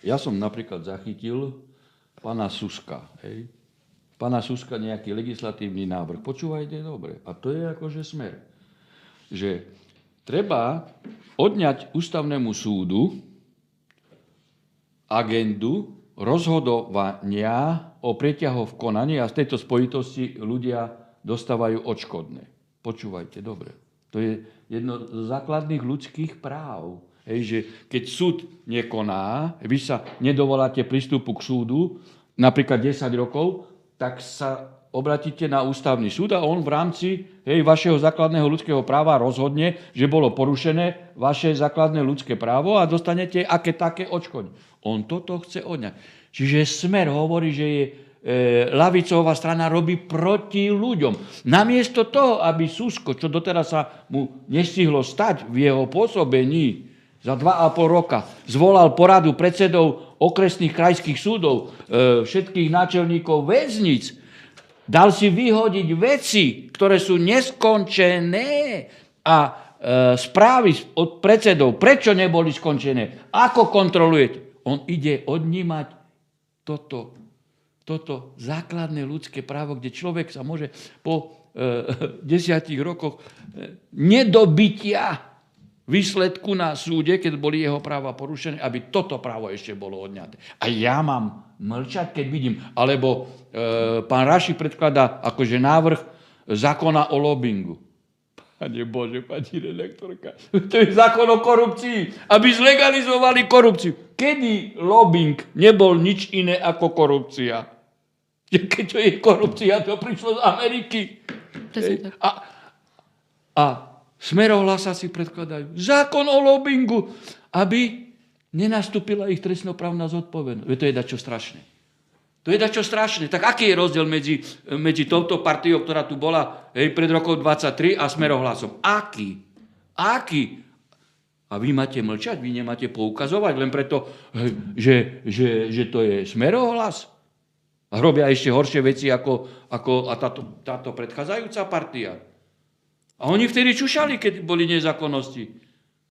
Ja som napríklad zachytil pána Suska. Hej. Pána Suska nejaký legislatívny návrh. Počúvajte dobre. A to je akože Smer. Že treba odňať ústavnému súdu agendu rozhodovania o prieťahoch v konaní a z tejto spojitosti ľudia dostávajú odškodné. Počúvajte dobre. To je jedno z základných ľudských práv. Hej, že keď súd nekoná, vy sa nedovoláte prístupu k súdu, napríklad 10 rokov, tak sa obratíte na ústavný súd a on v rámci vašeho základného ľudského práva rozhodne, že bolo porušené vaše základné ľudské právo a dostanete aké také odškodné. On toto chce odňať. Čiže Smer hovorí, že je ľavicová strana robí proti ľuďom. Namiesto toho, aby Susko, čo doteraz sa mu nestihlo stať v jeho pôsobení, za 2,5 roka zvolal poradu predsedov okresných krajských súdov, všetkých náčelníkov väznic, dal si vyhodiť veci, ktoré sú neskončené a správy od predsedov, prečo neboli skončené, ako kontrolujete. On ide odnímať toto základné ľudské právo, kde človek sa môže po 10 rokoch nedobytia výsledku na súde, keď boli jeho práva porušené, aby toto právo ešte bolo odňaté. A ja mám mlčať, keď vidím. Alebo pán Raši predkladá akože návrh zákona o lobbingu. Pane Bože, pani redaktorka, to je zákon o korupcii, aby zlegalizovali korupciu. Kedy lobbying nebol nič iné ako korupcia? Keď to je korupcia, to prišlo z Ameriky. A Smerohlasa si predkladajú zákon o lobbingu, aby nenastúpila ich trestnoprávna zodpovednosť. To je dačo strašné. To je dačo strašné. Tak aký je rozdiel medzi touto partiou, ktorá tu bola pred rokom 23 a Smerohlasom? Aký? A vy máte mlčať, vy nemáte poukazovať len preto, že to je Smerohlas? A robia ešte horšie veci ako táto predchádzajúca partia. A oni vtedy čušali, keď boli nezákonnosti.